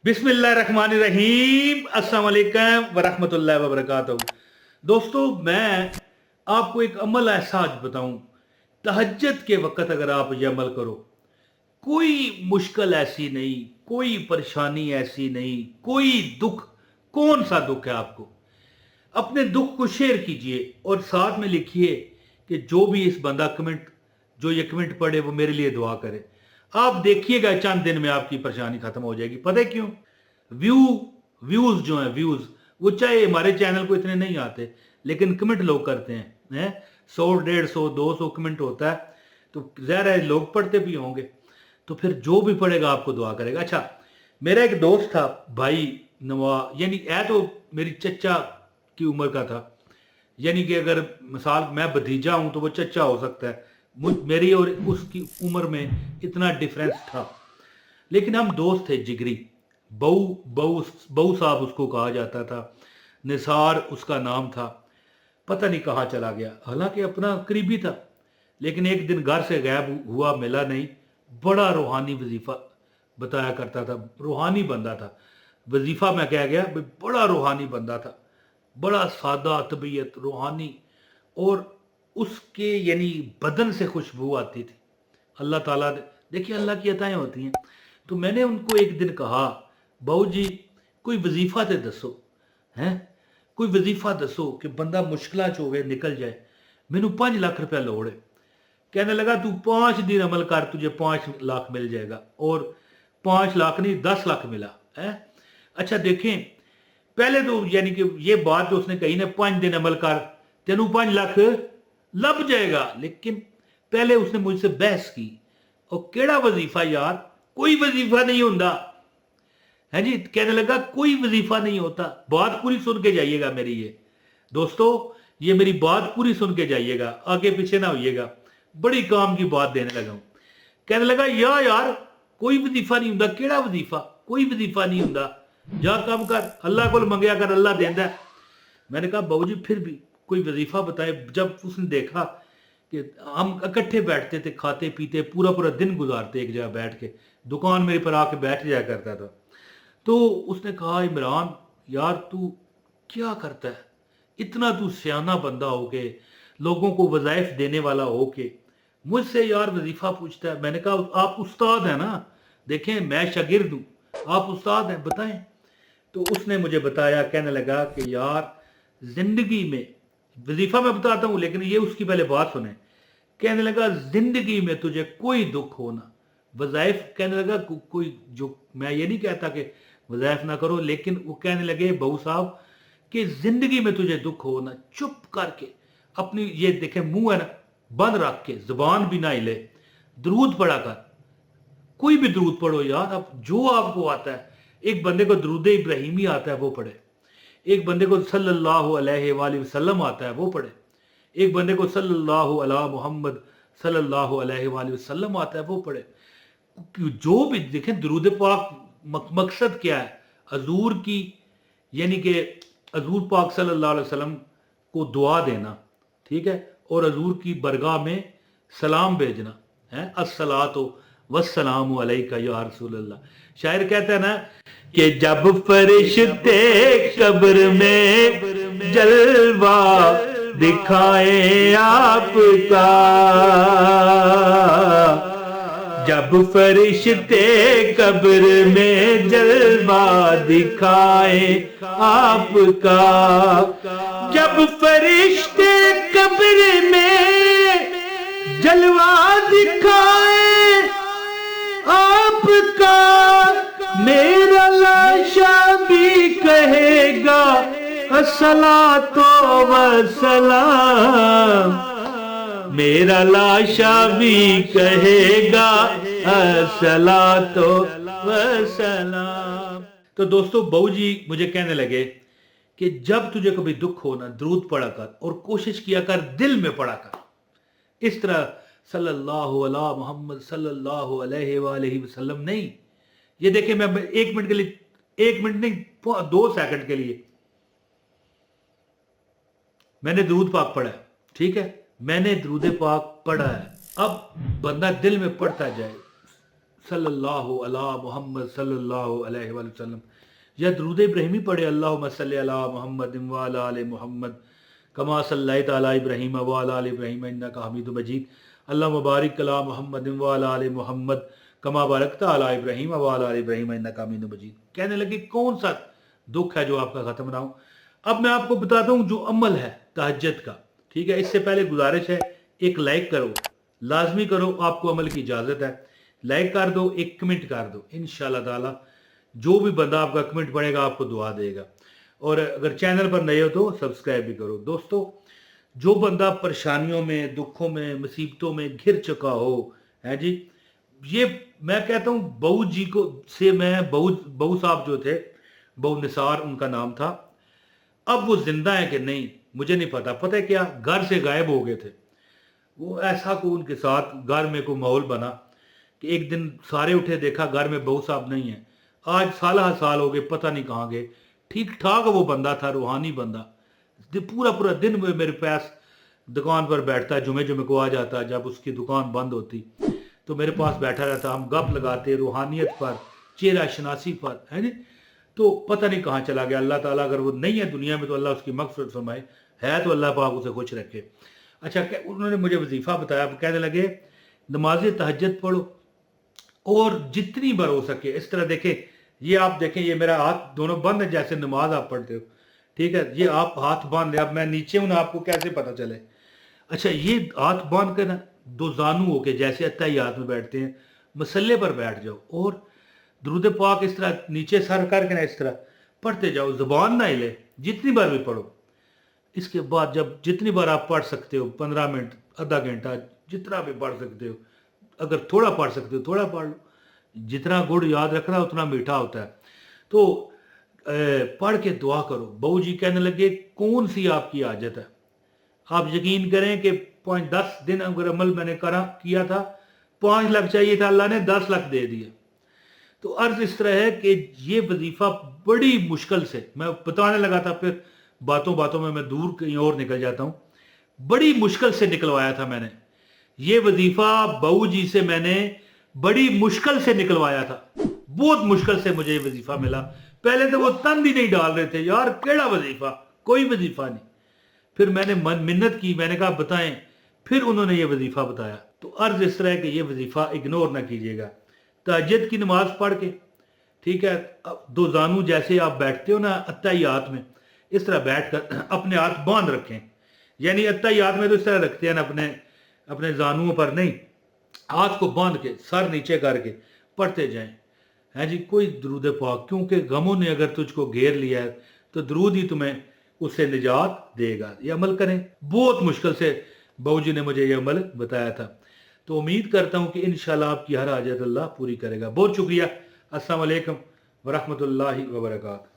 बिस्मिल्लाहिर्रहमानिर्रहीम अस्सलाम वालेकुम वरहमतुल्लाहि वबरकातुहू। दोस्तों, मैं आपको एक अमल ऐसा आज बताऊं। तहज्जुद के वक़्त अगर आप ये अमल करो, कोई मुश्किल ऐसी नहीं, कोई परेशानी ऐसी नहीं, कोई दुख, कौन सा दुख है आपको, अपने दुख को शेयर कीजिए और साथ में लिखिए कि जो भी इस बंदा जो ये कमेंट पढ़े वो मेरे लिए दुआ करे। आप देखिएगा चंद दिन में आपकी परेशानी खत्म हो जाएगी। पता है क्यों? व्यू व्यूज जो हैं, व्यूज वो चाहे हमारे चैनल को इतने नहीं आते, लेकिन कमेंट लोग करते हैं 100 150 200 कमेंट होता है, तो ज़ाहिर है लोग पढ़ते भी होंगे, तो फिर जो भी पढ़ेगा आपको दुआ करेगा। अच्छा, मेरा एक दोस्त था, भाई नवा, यानी है तो मेरी चचा की उम्र का था, यानी कि अगर मिसाल मैं भतीजा हूं तो वो चचा हो सकता है। मेरी और उसकी उम्र में इतना डिफरेंस था, लेकिन हम दोस्त थे जिगरी। बहू बहू बहू साहब उसको कहा जाता था, निसार उसका नाम था। पता नहीं कहाँ चला गया, हालांकि अपना करीबी था, लेकिन एक दिन घर से गायब हुआ, मिला नहीं। बड़ा रूहानी वजीफा बताया करता था, रूहानी बंदा था। वजीफा में कह गया भाई, बड़ा रूहानी बंदा था, बड़ा सादा तबीयत, रूहानी। और उसके यानी बदन से खुशबू आती थी। अल्लाह ताला ने, देखिए अल्लाह की अताएं होती हैं। तो मैंने उनको एक दिन कहा, बहू जी कोई वजीफा तो दसो, हैं कोई वजीफा दसो कि बंदा मुश्किल चो गए निकल जाए। मैनू 5 लाख रुपया लोड़ है। कहने लगा तू 5 दिन अमल कर, तुझे 5 लाख मिल जाएगा। और 5 लाख नहीं, 10 लाख मिला है। अच्छा देखें, पहले तो यानी कि ये बात जो उसने कही ना, 5 दिन अमल कर तेनू 5 लाख लभ जाएगा, लेकिन पहले उसने मुझसे बहस की। और केड़ा वजीफा यार, कोई वजीफा नहीं होता है जी। कहने लगा कोई वजीफा नहीं होता। बात पूरी सुन के जाइएगा मेरी, ये दोस्तों, ये मेरी बात पूरी सुन के जाइएगा, आगे पीछे ना होइएगा। बड़ी काम की बात देने लगा हूं। कहने लगा यार कोई वजीफा नहीं होता। केड़ा वजीफा? कोई वजीफा नहीं होता, जा काम कर, अल्लाह को मंगया कर, अल्लाह देंदा है। मैंने कहा बहू जी फिर भी कोई वजीफा बताए। जब उसने देखा कि हम इकट्ठे बैठते थे, खाते पीते, पूरा पूरा दिन गुजारते एक जगह बैठ के, दुकान मेरे पर आके बैठ जाया करता था। तो उसने कहा इमरान यार तू क्या करता है, इतना तू सियाना बंदा हो के, लोगों को वज़ाइफ देने वाला हो के, मुझसे यार वजीफा पूछता है। मैंने कहा आप उस्ताद हैं ना, देखें मैं शागिर्द हूँ, आप उस्ताद हैं, बताएं। तो उसने मुझे बताया, कहने लगा कि यार जिंदगी में, वजीफा मैं बताता हूँ लेकिन ये उसकी पहले बात सुने। कहने लगा जिंदगी में तुझे कोई दुख हो ना, वज़ाइफ, कहने लगा कोई, जो मैं ये नहीं कहता कि वज़ाइफ ना करो, लेकिन वो कहने लगे बहू साहब कि जिंदगी में तुझे दुख हो ना, चुप करके अपनी, ये देखे मुंह है ना बंद रख के, जुबान भी ना हिले, दरूद पढ़ा कर। कोई भी दरूद पढ़ो यार, अब जो आपको आता है। एक बंदे को दरूद इब्राहिमी आता है वो पढ़े, एक बंदे को सल्लल्लाहु अलैहि वसल्लम आता है वो पढ़े, एक बंदे को सल्लल्लाहु अला मोहम्मद सल्लल्लाहु अलैहि वसल्लम आता है वो पढ़े। जो भी देखें, दरूद पाक मकसद क्या है? हजूर की, यानी कि हजूर पाक सल्लल्लाहु अलैहि वसल्लम को दुआ देना, ठीक है, और हजूर की बरगाह में सलाम भेजना है। अस्सलातो वस्सलामु अलैका या रसूल अल्लाह। शायर कहता है ना कि जब फरिश्ते कब्र में जलवा दिखाए आपका, जब फरिश्ते कब्र में जलवा दिखाए आपका, जब फरिश्ते कब्र में जलवा दिखाए आपका, मेरा लाशा भी कहेगा अस्सलातो वस्सलाम, मेरा लाशा भी कहेगा अस्सलातो वस्सलाम। तो दोस्तों, बहू जी मुझे कहने लगे कि जब तुझे कभी दुख हो ना, दरूद पढ़ा कर और कोशिश किया कर दिल में पढ़ा कर, इस तरह सल्लल्लाहु अला मोहम्मद सल्लल्लाहु अलैहि वसल्लम नहीं। ये देखिए मैं 1 मिनट के लिए, 1 मिनट नहीं 2 सेकंड के लिए मैंने दरूद पाक पढ़ा है, ठीक है, मैंने दरूद पाक पढ़ा है। अब बंदा दिल में पढ़ता जाए, सल्लल्लाहु अला मोहम्मद सल्लल्लाहु अलैहि वसल्लम, या दरूद इब्राहिमी पढ़े, अल्लाहुम्मा सल्लि अला मोहम्मद व अला आलि मोहम्मद कमा सल्लैता अला इब्राहीम व अला आलि इब्राहीम इन्नका हमीदुम मजीद, अल्लाहुम्मा बारिक अला मोहम्मद व अला आलि मोहम्मद कमा बारकता अला इब्राहीम व अला आलि इब्राहीम इन्नका हमीदुम मजीद। कहने लगे कौन सा दुख है जो आपका खत्म ना हो। अब मैं आपको बताता हूँ जो अमल है तहज्जुद का, ठीक है। इससे पहले गुजारिश है, एक लाइक करो, लाजमी करो, आपको अमल की इजाज़त है। लाइक कर दो, एक कमेंट कर दो, इंशाल्लाह ताला जो भी बंदा आपका कमेंट पढ़ेगा आपको दुआ देगा। और अगर चैनल पर नए हो तो सब्सक्राइब भी करो। दोस्तों, जो बंदा परेशानियों में, दुखों में, मुसीबतों में घिर चुका हो, है जी, ये मैं कहता हूँ बहू जी को से मैं बहू साहब जो थे, बहू निसार उनका नाम था, अब वो जिंदा है कि नहीं मुझे नहीं पता। पता है क्या, घर से गायब हो गए थे वो। ऐसा को उनके साथ घर में को माहौल बना कि एक दिन सारे उठे, देखा घर में बहू साहब नहीं है। आज साल हो गए, पता नहीं कहाँ गए। ठीक ठाक वो बंदा था, रूहानी बंदा, पूरा पूरा दिन वो मेरे पास दुकान पर बैठता, जुमे जुमे को आ जाता। जब उसकी दुकान बंद होती तो मेरे पास बैठा रहता, हम गप लगाते रूहानियत पर, चेहरा शनासी पर, है नी। तो पता नहीं कहाँ चला गया। अल्लाह ताला अगर वो नहीं है दुनिया में तो अल्लाह उसकी मग़फ़िरत फरमाए, है तो अल्लाह पाक उसे खुश रखे। अच्छा, उन्होंने मुझे वजीफ़ा बताया, कहने लगे नमाज तहज्जुद पढ़ो और जितनी बार हो सके इस तरह। देखें, ये आप देखें, ये मेरा हाथ दोनों बंद है जैसे नमाज आप पढ़ते हो, ठीक है। ये आप हाथ बांध ले, अब मैं नीचे हूं ना, आपको कैसे पता चले। अच्छा, ये हाथ बांध कर ना दो जानू होके जैसे अत्तहियात में बैठते हैं, मसल्ले पर बैठ जाओ और दुरूद पाक इस तरह नीचे सर करके ना इस तरह पढ़ते जाओ, जुबान ना हिले, जितनी बार भी पढ़ो। इसके बाद जब जितनी बार आप पढ़ सकते हो, 15 मिनट, आधा घंटा, जितना भी पढ़ सकते हो, अगर थोड़ा पढ़ सकते हो थोड़ा पढ़ लो। जितना गुड़ याद रखना उतना मीठा होता है। तो पढ़ के दुआ करो। बहू जी कहने लगे कौन सी आपकी आदत है। आप यकीन करें कि 5-10 दिन अगर अमल मैंने किया था, 5 लाख चाहिए था, अल्लाह ने 10 लाख दे दिए। तो अर्ज इस तरह है कि ये वजीफा बड़ी मुश्किल से, मैं बताने लगा था फिर बातों बातों में मैं दूर कहीं और निकल जाता हूँ, बड़ी मुश्किल से निकलवाया था मैंने ये वजीफा। बहू जी से मैंने बड़ी मुश्किल से निकलवाया था, बहुत मुश्किल से मुझे ये वजीफा मिला। पहले तो वो तंद ही नहीं डाल रहे थे, यार केड़ा वजीफा, कोई वजीफा नहीं। फिर मैंने मिन्नत की, मैंने कहा बताएं, फिर उन्होंने ये वजीफा बताया। तो अर्ज इस तरह है कि ये वजीफा इग्नोर ना कीजिएगा। तहज्जुद की नमाज पढ़ के, ठीक है, दो जानू जैसे आप बैठते हो ना अत्तहियात में, इस तरह बैठ कर अपने हाथ बांध रखें। यानी अत्तहियात में तो इस तरह रखते हैं ना, अपने जानुओं पर नहीं, हाथ को बांध के सर नीचे करके पढ़ते जाएं, है जी। कोई दरूद पाक, क्योंकि गमों ने अगर तुझको घेर लिया है तो दरूद ही तुम्हें उससे निजात देगा। ये अमल करें। बहुत मुश्किल से बहू जी ने मुझे ये अमल बताया था। तो उम्मीद करता हूँ कि इंशाल्लाह आपकी हर हाजत अल्लाह पूरी करेगा। बहुत शुक्रिया। अस्सलाम वालेकुम व रहमतुल्लाहि व बरकातहू।